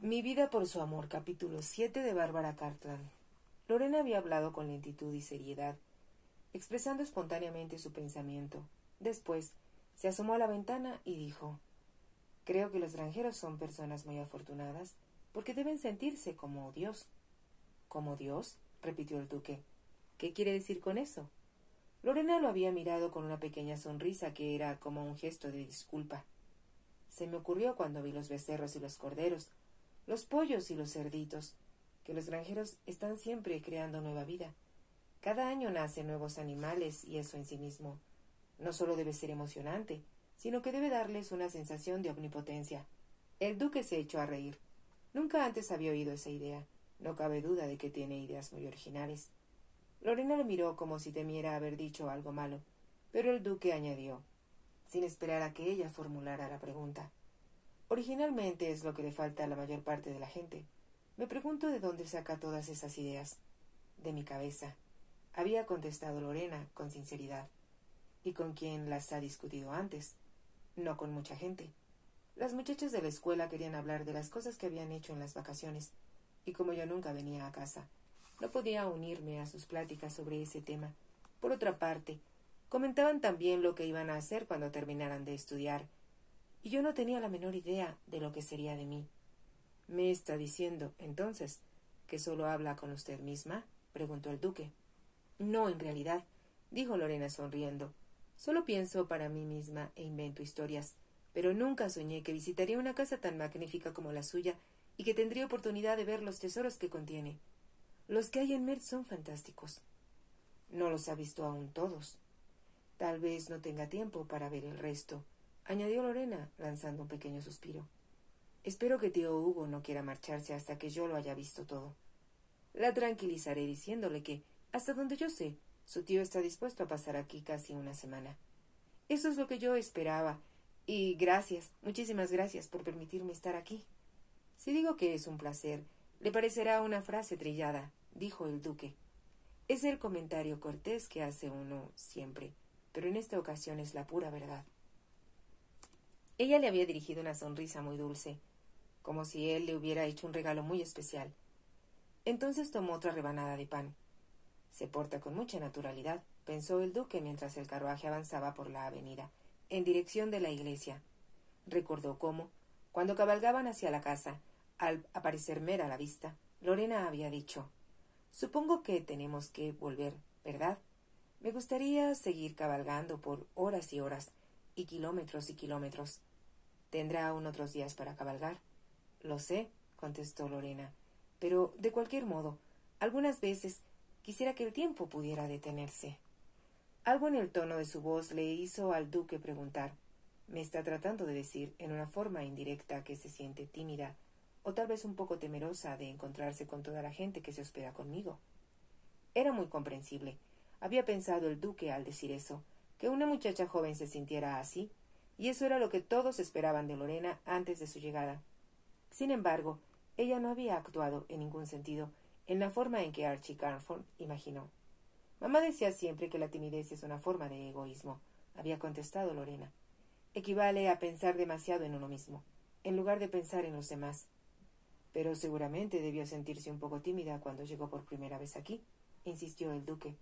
Mi vida por su amor, capítulo 7 de Bárbara Cartland. Lorena había hablado con lentitud y seriedad, expresando espontáneamente su pensamiento. Después, se asomó a la ventana y dijo: «Creo que los granjeros son personas muy afortunadas, porque deben sentirse como Dios». «¿Como Dios?», repitió el duque. «¿Qué quiere decir con eso?». Lorena lo había mirado con una pequeña sonrisa que era como un gesto de disculpa. «Se me ocurrió cuando vi los becerros y los corderos, los pollos y los cerditos, que los granjeros están siempre creando nueva vida. Cada año nacen nuevos animales y eso en sí mismo no solo debe ser emocionante, sino que debe darles una sensación de omnipotencia». El duque se echó a reír. Nunca antes había oído esa idea. No cabe duda de que tiene ideas muy originales. Lorena lo miró como si temiera haber dicho algo malo, pero el duque añadió, sin esperar a que ella formulara la pregunta: «Originalmente es lo que le falta a la mayor parte de la gente. Me pregunto de dónde saca todas esas ideas». «De mi cabeza», había contestado Lorena con sinceridad. «¿Y con quién las ha discutido antes?» «No con mucha gente. Las muchachas de la escuela querían hablar de las cosas que habían hecho en las vacaciones, y como yo nunca venía a casa, no podía unirme a sus pláticas sobre ese tema. Por otra parte, comentaban también lo que iban a hacer cuando terminaran de estudiar, y yo no tenía la menor idea de lo que sería de mí». «¿Me está diciendo, entonces, que solo habla con usted misma?», preguntó el duque. «No, en realidad», dijo Lorena sonriendo. «Solo pienso para mí misma e invento historias, pero nunca soñé que visitaría una casa tan magnífica como la suya y que tendría oportunidad de ver los tesoros que contiene. Los que hay en Mertz son fantásticos». «No los ha visto aún todos». «Tal vez no tenga tiempo para ver el resto», añadió Lorena, lanzando un pequeño suspiro. «Espero que tío Hugo no quiera marcharse hasta que yo lo haya visto todo. La tranquilizaré diciéndole que, hasta donde yo sé, su tío está dispuesto a pasar aquí casi una semana. Eso es lo que yo esperaba, y gracias, muchísimas gracias por permitirme estar aquí». «Si digo que es un placer, le parecerá una frase trillada», dijo el duque. «Es el comentario cortés que hace uno siempre, pero en esta ocasión es la pura verdad». Ella le había dirigido una sonrisa muy dulce, como si él le hubiera hecho un regalo muy especial. Entonces tomó otra rebanada de pan. «Se porta con mucha naturalidad», pensó el duque mientras el carruaje avanzaba por la avenida, en dirección de la iglesia. Recordó cómo, cuando cabalgaban hacia la casa, al aparecer Mer a la vista, Lorena había dicho: «Supongo que tenemos que volver, ¿verdad? Me gustaría seguir cabalgando por horas y horas, y kilómetros. ¿Tendrá aún otros días para cabalgar?» «Lo sé», contestó Lorena, «pero, de cualquier modo, algunas veces quisiera que el tiempo pudiera detenerse». Algo en el tono de su voz le hizo al duque preguntar: «¿Me está tratando de decir, en una forma indirecta, que se siente tímida, o tal vez un poco temerosa de encontrarse con toda la gente que se hospeda conmigo?» Era muy comprensible. Había pensado el duque, al decir eso, que una muchacha joven se sintiera así, y eso era lo que todos esperaban de Lorena antes de su llegada. Sin embargo, ella no había actuado, en ningún sentido, en la forma en que Archie Carnforth imaginó. «Mamá decía siempre que la timidez es una forma de egoísmo», había contestado Lorena. «Equivale a pensar demasiado en uno mismo, en lugar de pensar en los demás». «Pero seguramente debió sentirse un poco tímida cuando llegó por primera vez aquí», insistió el duque.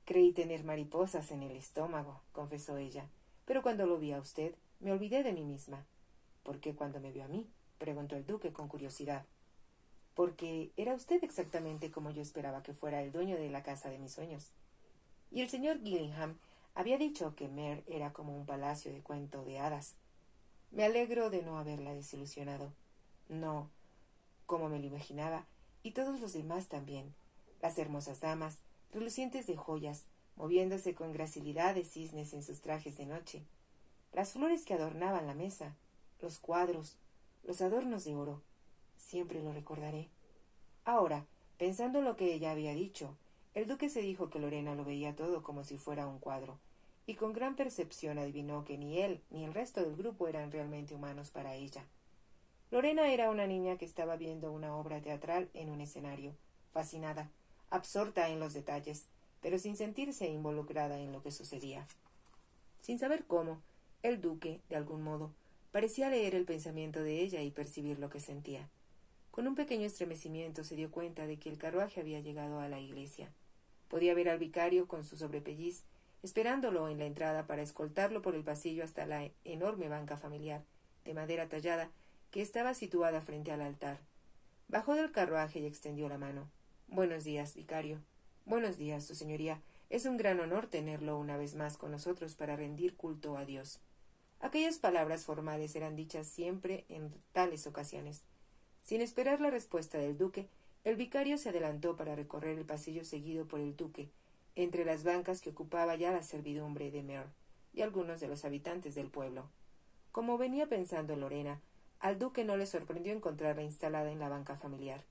«Creí tener mariposas en el estómago», confesó ella, «pero cuando lo vi a usted, me olvidé de mí misma». «¿Por qué cuando me vio a mí?», preguntó el duque con curiosidad. «Porque era usted exactamente como yo esperaba que fuera el dueño de la casa de mis sueños. Y el señor Gillingham había dicho que Mer era como un palacio de cuento de hadas. Me alegro de no haberla desilusionado». «No, como me lo imaginaba, y todos los demás también. Las hermosas damas, relucientes de joyas, moviéndose con gracilidad de cisnes en sus trajes de noche. Las flores que adornaban la mesa, los cuadros, los adornos de oro. Siempre lo recordaré». Ahora, pensando en lo que ella había dicho, el duque se dijo que Lorena lo veía todo como si fuera un cuadro, y con gran percepción adivinó que ni él ni el resto del grupo eran realmente humanos para ella. Lorena era una niña que estaba viendo una obra teatral en un escenario, fascinada, absorta en los detalles, pero sin sentirse involucrada en lo que sucedía. Sin saber cómo, el duque, de algún modo, parecía leer el pensamiento de ella y percibir lo que sentía. Con un pequeño estremecimiento se dio cuenta de que el carruaje había llegado a la iglesia. Podía ver al vicario con su sobrepelliz, esperándolo en la entrada para escoltarlo por el pasillo hasta la enorme banca familiar, de madera tallada, que estaba situada frente al altar. Bajó del carruaje y extendió la mano. «Buenos días, vicario». «Buenos días, su señoría. Es un gran honor tenerlo una vez más con nosotros para rendir culto a Dios». Aquellas palabras formales eran dichas siempre en tales ocasiones. Sin esperar la respuesta del duque, el vicario se adelantó para recorrer el pasillo seguido por el duque, entre las bancas que ocupaba ya la servidumbre de Mer y algunos de los habitantes del pueblo. Como venía pensando en Lorena, al duque no le sorprendió encontrarla instalada en la banca familiar.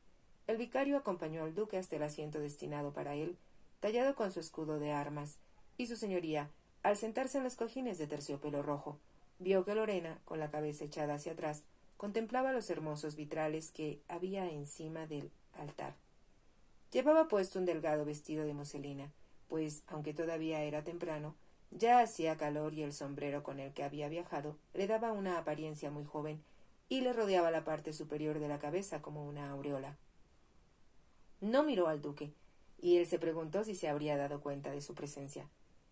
El vicario acompañó al duque hasta el asiento destinado para él, tallado con su escudo de armas, y su señoría, al sentarse en los cojines de terciopelo rojo, vio que Lorena, con la cabeza echada hacia atrás, contemplaba los hermosos vitrales que había encima del altar. Llevaba puesto un delgado vestido de muselina, pues, aunque todavía era temprano, ya hacía calor y el sombrero con el que había viajado le daba una apariencia muy joven y le rodeaba la parte superior de la cabeza como una aureola. No miró al duque, y él se preguntó si se habría dado cuenta de su presencia.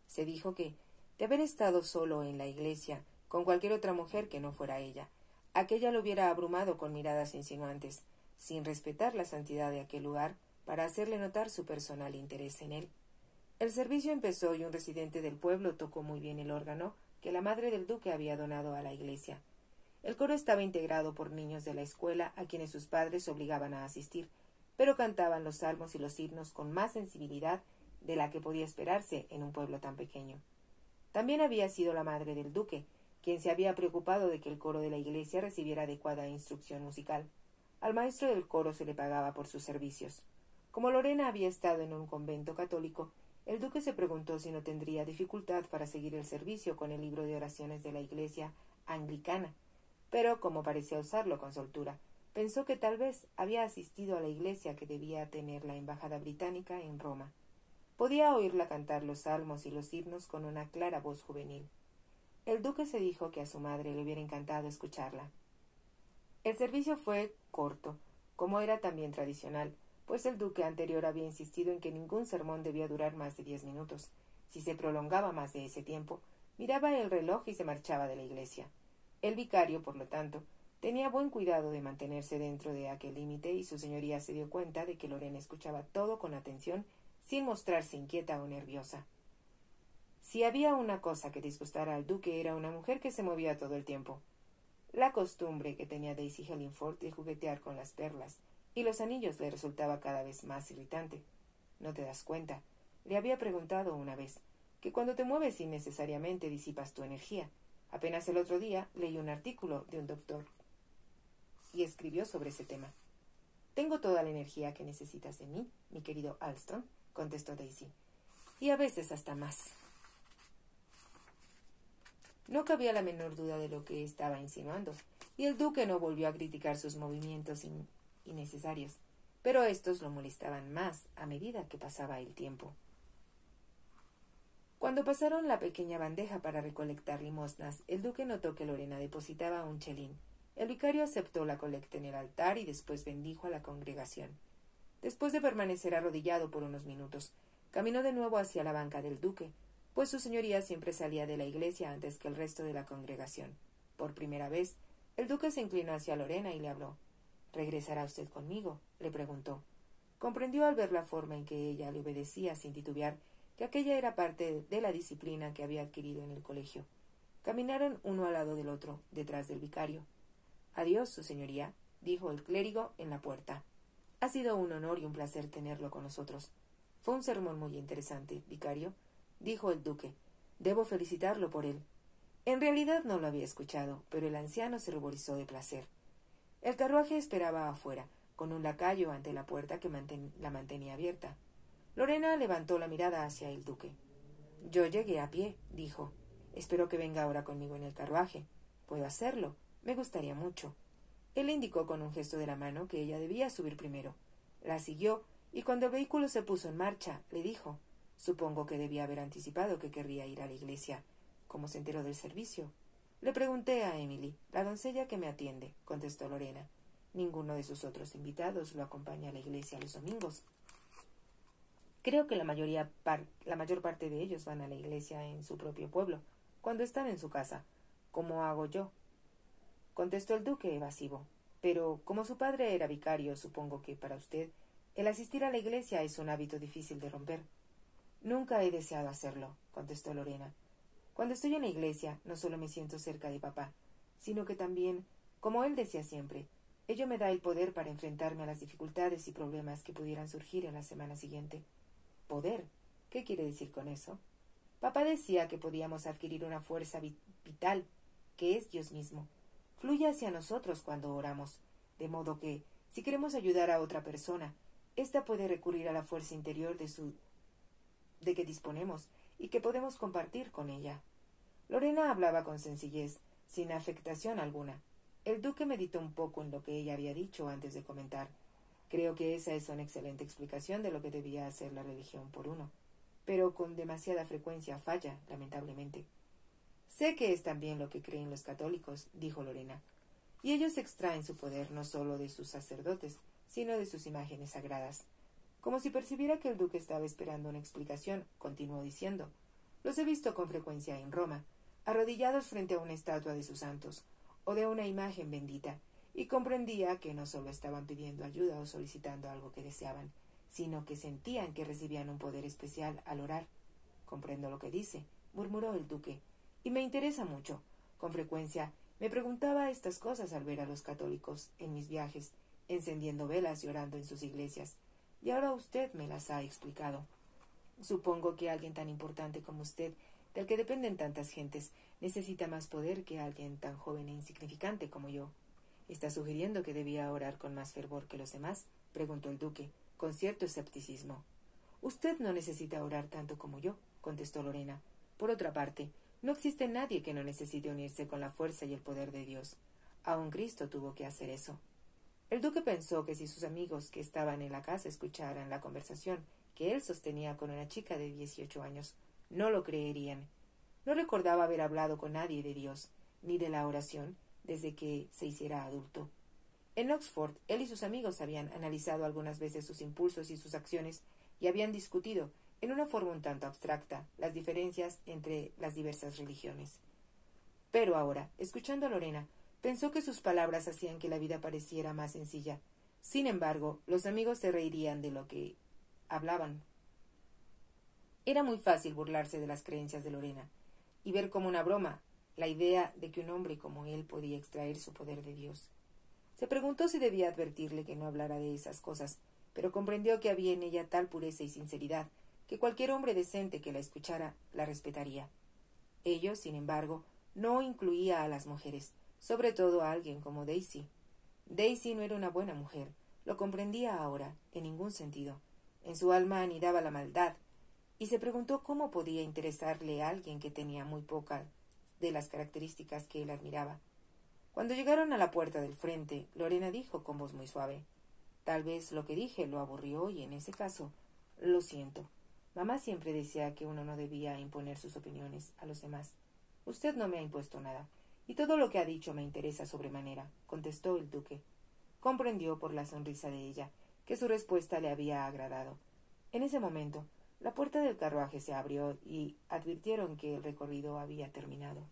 Se dijo que, de haber estado solo en la iglesia, con cualquier otra mujer que no fuera ella, aquella lo hubiera abrumado con miradas insinuantes, sin respetar la santidad de aquel lugar, para hacerle notar su personal interés en él. El servicio empezó y un residente del pueblo tocó muy bien el órgano que la madre del duque había donado a la iglesia. El coro estaba integrado por niños de la escuela a quienes sus padres obligaban a asistir, pero cantaban los salmos y los himnos con más sensibilidad de la que podía esperarse en un pueblo tan pequeño. También había sido la madre del duque, quien se había preocupado de que el coro de la iglesia recibiera adecuada instrucción musical. Al maestro del coro se le pagaba por sus servicios. Como Lorena había estado en un convento católico, el duque se preguntó si no tendría dificultad para seguir el servicio con el libro de oraciones de la iglesia anglicana, pero como parecía usarlo con soltura, pensó que tal vez había asistido a la iglesia que debía tener la embajada británica en Roma. Podía oírla cantar los salmos y los himnos con una clara voz juvenil. El duque se dijo que a su madre le hubiera encantado escucharla. El servicio fue corto, como era también tradicional, pues el duque anterior había insistido en que ningún sermón debía durar más de 10 minutos. Si se prolongaba más de ese tiempo, miraba el reloj y se marchaba de la iglesia. El vicario, por lo tanto, tenía buen cuidado de mantenerse dentro de aquel límite y su señoría se dio cuenta de que Lorena escuchaba todo con atención sin mostrarse inquieta o nerviosa. Si había una cosa que disgustara al duque era una mujer que se movía todo el tiempo. La costumbre que tenía Daisy Hellingford de juguetear con las perlas y los anillos le resultaba cada vez más irritante. «¿No te das cuenta?», le había preguntado una vez, «que cuando te mueves innecesariamente disipas tu energía? Apenas el otro día leí un artículo de un doctor y escribió sobre ese tema». «Tengo toda la energía que necesitas de mí, mi querido Alston», contestó Daisy, «y a veces hasta más». No cabía la menor duda de lo que estaba insinuando, y el duque no volvió a criticar sus movimientos innecesarios, pero estos lo molestaban más a medida que pasaba el tiempo. Cuando pasaron la pequeña bandeja para recolectar limosnas, el duque notó que Lorena depositaba un chelín. El vicario aceptó la colecta en el altar y después bendijo a la congregación. Después de permanecer arrodillado por unos minutos, caminó de nuevo hacia la banca del duque, pues su señoría siempre salía de la iglesia antes que el resto de la congregación. Por primera vez, el duque se inclinó hacia Lorena y le habló. «¿Regresará usted conmigo?», le preguntó. Comprendió al ver la forma en que ella le obedecía sin titubear que aquella era parte de la disciplina que había adquirido en el colegio. Caminaron uno al lado del otro, detrás del vicario. «Adiós, su señoría», dijo el clérigo en la puerta. «Ha sido un honor y un placer tenerlo con nosotros». «Fue un sermón muy interesante, vicario», dijo el duque. «Debo felicitarlo por él». En realidad no lo había escuchado, pero el anciano se ruborizó de placer. El carruaje esperaba afuera, con un lacayo ante la puerta que la mantenía abierta. Lorena levantó la mirada hacia el duque. «Yo llegué a pie», dijo. «Espero que venga ahora conmigo en el carruaje. Puedo hacerlo. Me gustaría mucho». Él le indicó con un gesto de la mano que ella debía subir primero. La siguió, y cuando el vehículo se puso en marcha, le dijo. «Supongo que debía haber anticipado que querría ir a la iglesia. ¿Cómo se enteró del servicio?» «Le pregunté a Emily, la doncella que me atiende», contestó Lorena. Ninguno de sus otros invitados lo acompaña a la iglesia los domingos. Creo que la mayor parte de ellos van a la iglesia en su propio pueblo, cuando están en su casa, como hago yo, contestó el duque evasivo. Pero como su padre era vicario, supongo que para usted el asistir a la iglesia es un hábito difícil de romper. Nunca he deseado hacerlo, contestó Lorena. Cuando estoy en la iglesia, no solo me siento cerca de papá, sino que también, como él decía siempre, ello me da el poder para enfrentarme a las dificultades y problemas que pudieran surgir en la semana siguiente. ¿Poder? ¿Qué quiere decir con eso? Papá decía que podíamos adquirir una fuerza vital, que es Dios mismo. Fluye hacia nosotros cuando oramos, de modo que, si queremos ayudar a otra persona, ésta puede recurrir a la fuerza interior de que disponemos y que podemos compartir con ella. Lorena hablaba con sencillez, sin afectación alguna. El duque meditó un poco en lo que ella había dicho antes de comentar. Creo que esa es una excelente explicación de lo que debía hacer la religión por uno, pero con demasiada frecuencia falla, lamentablemente. Sé que es también lo que creen los católicos, dijo Lorena, y ellos extraen su poder no solo de sus sacerdotes, sino de sus imágenes sagradas. Como si percibiera que el duque estaba esperando una explicación, continuó diciendo: los he visto con frecuencia en Roma, arrodillados frente a una estatua de sus santos, o de una imagen bendita, y comprendía que no solo estaban pidiendo ayuda o solicitando algo que deseaban, sino que sentían que recibían un poder especial al orar. Comprendo lo que dice, murmuró el duque, y me interesa mucho. Con frecuencia me preguntaba estas cosas al ver a los católicos en mis viajes, encendiendo velas y orando en sus iglesias, y ahora usted me las ha explicado. Supongo que alguien tan importante como usted, del que dependen tantas gentes, necesita más poder que alguien tan joven e insignificante como yo. ¿Está sugiriendo que debía orar con más fervor que los demás?, preguntó el duque, con cierto escepticismo. Usted no necesita orar tanto como yo, contestó Lorena. Por otra parte, no existe nadie que no necesite unirse con la fuerza y el poder de Dios. Aun Cristo tuvo que hacer eso. El duque pensó que si sus amigos que estaban en la casa escucharan la conversación que él sostenía con una chica de 18 años, no lo creerían. No recordaba haber hablado con nadie de Dios, ni de la oración, desde que se hiciera adulto. En Oxford, él y sus amigos habían analizado algunas veces sus impulsos y sus acciones y habían discutido, en una forma un tanto abstracta, las diferencias entre las diversas religiones. Pero ahora, escuchando a Lorena, pensó que sus palabras hacían que la vida pareciera más sencilla. Sin embargo, los amigos se reirían de lo que hablaban. Era muy fácil burlarse de las creencias de Lorena y ver como una broma la idea de que un hombre como él podía extraer su poder de Dios. Se preguntó si debía advertirle que no hablara de esas cosas, pero comprendió que había en ella tal pureza y sinceridad que cualquier hombre decente que la escuchara la respetaría. Ello, sin embargo, no incluía a las mujeres, sobre todo a alguien como Daisy. Daisy no era una buena mujer, lo comprendía ahora, en ningún sentido. En su alma anidaba la maldad, y se preguntó cómo podía interesarle a alguien que tenía muy pocas de las características que él admiraba. Cuando llegaron a la puerta del frente, Lorena dijo con voz muy suave: tal vez lo que dije lo aburrió y en ese caso, lo siento. Mamá siempre decía que uno no debía imponer sus opiniones a los demás. Usted no me ha impuesto nada, y todo lo que ha dicho me interesa sobremanera, contestó el duque. Comprendió por la sonrisa de ella que su respuesta le había agradado. En ese momento, la puerta del carruaje se abrió y advirtieron que el recorrido había terminado.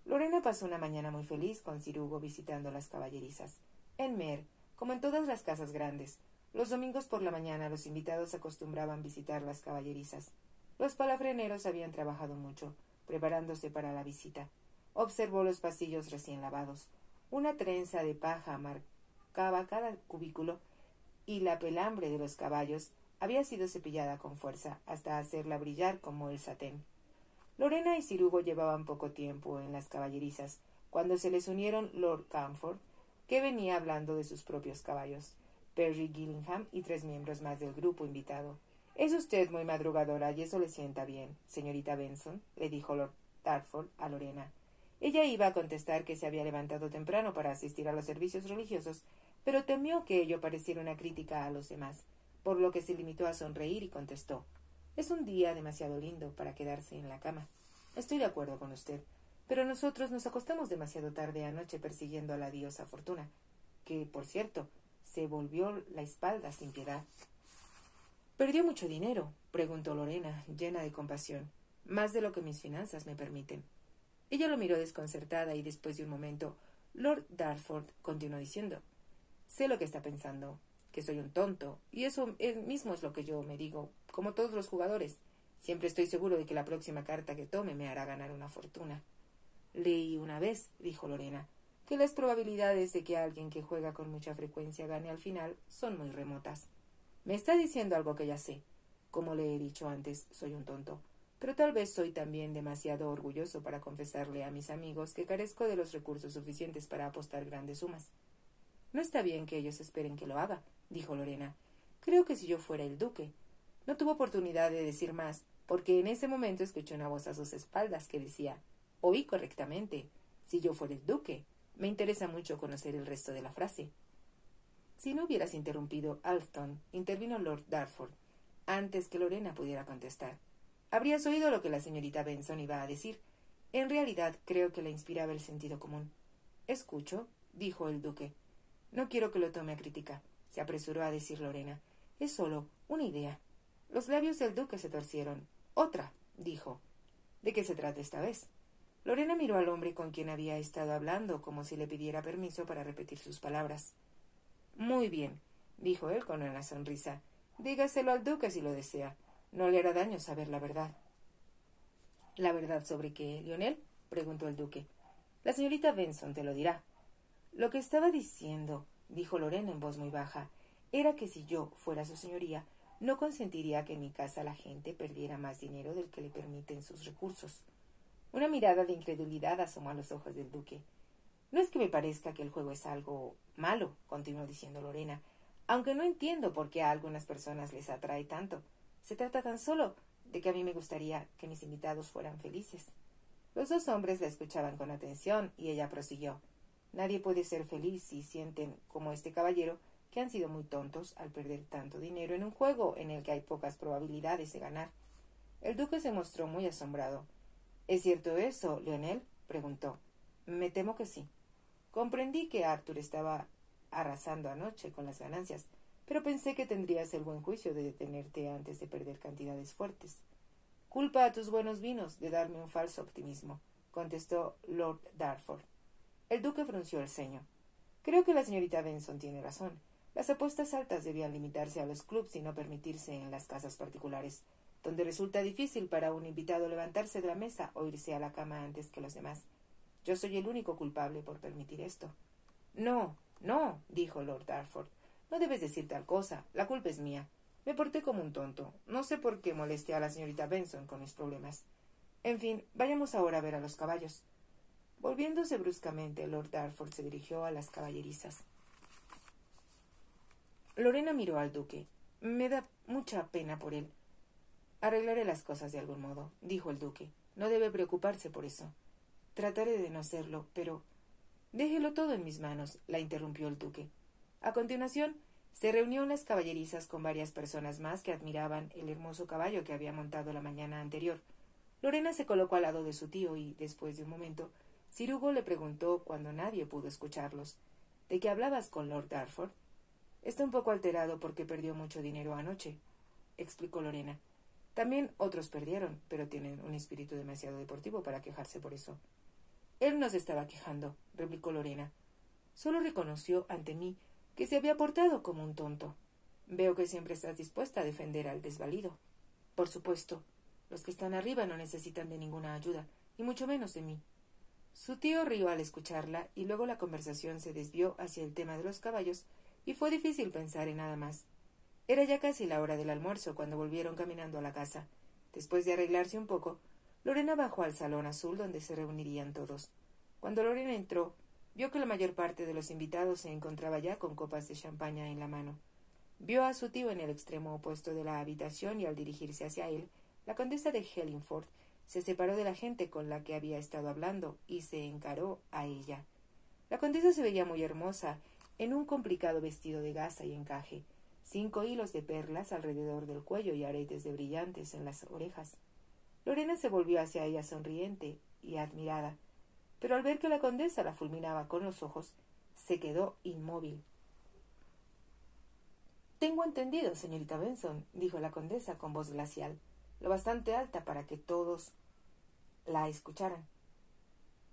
Lorena pasó una mañana muy feliz con Sir Hugo visitando las caballerizas. En Mer, como en todas las casas grandes, los domingos por la mañana los invitados acostumbraban visitar las caballerizas. Los palafreneros habían trabajado mucho, preparándose para la visita. Observó los pasillos recién lavados. Una trenza de paja marcaba cada cubículo y la pelambre de los caballos había sido cepillada con fuerza hasta hacerla brillar como el satén. Lorena y Sir Hugo llevaban poco tiempo en las caballerizas, cuando se les unieron Lord Camford, que venía hablando de sus propios caballos, Perry Gillingham y 3 miembros más del grupo invitado. «Es usted muy madrugadora y eso le sienta bien, señorita Benson», le dijo Lord Dartford a Lorena. Ella iba a contestar que se había levantado temprano para asistir a los servicios religiosos, pero temió que ello pareciera una crítica a los demás, por lo que se limitó a sonreír y contestó: «Es un día demasiado lindo para quedarse en la cama». «Estoy de acuerdo con usted. pero nosotros nos acostamos demasiado tarde anoche persiguiendo a la diosa Fortuna, que, por cierto, se volvió la espalda sin piedad. —¿Perdió mucho dinero? —preguntó Lorena, llena de compasión. —Más de lo que mis finanzas me permiten. Ella lo miró desconcertada y después de un momento, Lord Dartford continuó diciendo: —Sé lo que está pensando, que soy un tonto, y eso mismo es lo que yo me digo, como todos los jugadores. Siempre estoy seguro de que la próxima carta que tome me hará ganar una fortuna. —Leí una vez —dijo Lorena— que las probabilidades de que alguien que juega con mucha frecuencia gane al final son muy remotas. Me está diciendo algo que ya sé. Como le he dicho antes, soy un tonto, pero tal vez soy también demasiado orgulloso para confesarle a mis amigos que carezco de los recursos suficientes para apostar grandes sumas. —No está bien que ellos esperen que lo haga —dijo Lorena—. Creo que si yo fuera el duque. No tuvo oportunidad de decir más, porque en ese momento escuché una voz a sus espaldas que decía: —Oí correctamente. Si yo fuera el duque. Me interesa mucho conocer el resto de la frase. —Si no hubieras interrumpido, Alston —intervino Lord Dartford, antes que Lorena pudiera contestar—, habrías oído lo que la señorita Benson iba a decir. En realidad, creo que le inspiraba el sentido común. —Escucho —dijo el duque. —No quiero que lo tome a crítica —se apresuró a decir Lorena—. Es solo una idea. Los labios del duque se torcieron. —Otra —dijo—. ¿De qué se trata esta vez? Lorena miró al hombre con quien había estado hablando, como si le pidiera permiso para repetir sus palabras. —Muy bien —dijo él con una sonrisa—. Dígaselo al duque si lo desea. No le hará daño saber la verdad. —¿La verdad sobre qué, Lionel? —preguntó el duque. —La señorita Benson te lo dirá. Lo que estaba diciendo —dijo Lorena en voz muy baja— era que si yo fuera su señoría, no consentiría que en mi casa la gente perdiera más dinero del que le permiten sus recursos. Una mirada de incredulidad asomó a los ojos del duque. —No es que me parezca que el juego es algo malo —continuó diciendo Lorena—, aunque no entiendo por qué a algunas personas les atrae tanto. Se trata tan solo de que a mí me gustaría que mis invitados fueran felices. Los dos hombres la escuchaban con atención y ella prosiguió: Nadie puede ser feliz si sienten, como este caballero, que han sido muy tontos al perder tanto dinero en un juego en el que hay pocas probabilidades de ganar. El duque se mostró muy asombrado. —¿Es cierto eso, Lionel? —preguntó. —Me temo que sí. Comprendí que Arthur estaba arrasando anoche con las ganancias, pero pensé que tendrías el buen juicio de detenerte antes de perder cantidades fuertes. —Culpa a tus buenos vinos de darme un falso optimismo —contestó Lord Dartford. El duque frunció el ceño. —Creo que la señorita Benson tiene razón. Las apuestas altas debían limitarse a los clubs y no permitirse en las casas particulares, donde resulta difícil para un invitado levantarse de la mesa o irse a la cama antes que los demás. Yo soy el único culpable por permitir esto. —No, no —dijo Lord Dartford—, no debes decir tal cosa. La culpa es mía. Me porté como un tonto. No sé por qué molesté a la señorita Benson con mis problemas. En fin, vayamos ahora a ver a los caballos. Volviéndose bruscamente, Lord Dartford se dirigió a las caballerizas. Lorena miró al duque. —Me da mucha pena por él. —Arreglaré las cosas de algún modo —dijo el duque—. No debe preocuparse por eso. Trataré de no hacerlo, pero... —Déjelo todo en mis manos —la interrumpió el duque. A continuación, se reunió en las caballerizas con varias personas más que admiraban el hermoso caballo que había montado la mañana anterior. Lorena se colocó al lado de su tío y, después de un momento, Sir Hugo le preguntó, cuando nadie pudo escucharlos: —¿De qué hablabas con Lord Dartford? —Está un poco alterado porque perdió mucho dinero anoche —explicó Lorena—. También otros perdieron, pero tienen un espíritu demasiado deportivo para quejarse por eso. —Él no se estaba quejando —replicó Lorena—. Solo reconoció ante mí que se había portado como un tonto. Veo que siempre estás dispuesta a defender al desvalido. —Por supuesto. Los que están arriba no necesitan de ninguna ayuda, y mucho menos de mí. Su tío rió al escucharla, y luego la conversación se desvió hacia el tema de los caballos, y fue difícil pensar en nada más. Era ya casi la hora del almuerzo cuando volvieron caminando a la casa. Después de arreglarse un poco, Lorena bajó al salón azul donde se reunirían todos. Cuando Lorena entró, vio que la mayor parte de los invitados se encontraba ya con copas de champaña en la mano. Vio a su tío en el extremo opuesto de la habitación y al dirigirse hacia él, la condesa de Hellingford se separó de la gente con la que había estado hablando y se encaró a ella. La condesa se veía muy hermosa en un complicado vestido de gasa y encaje, 5 hilos de perlas alrededor del cuello y aretes de brillantes en las orejas. Lorena se volvió hacia ella sonriente y admirada, pero al ver que la condesa la fulminaba con los ojos, se quedó inmóvil. «Tengo entendido, señorita Benson», dijo la condesa con voz glacial, lo bastante alta para que todos la escucharan,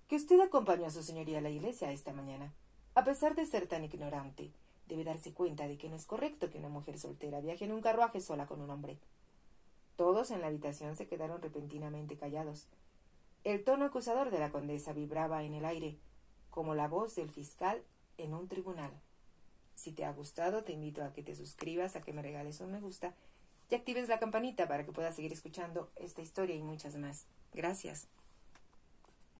«que usted acompañó a su señoría a la iglesia esta mañana. A pesar de ser tan ignorante, debe darse cuenta de que no es correcto que una mujer soltera viaje en un carruaje sola con un hombre». Todos en la habitación se quedaron repentinamente callados. El tono acusador de la condesa vibraba en el aire, como la voz del fiscal en un tribunal. Si te ha gustado, te invito a que te suscribas, a que me regales un me gusta y actives la campanita para que puedas seguir escuchando esta historia y muchas más. Gracias.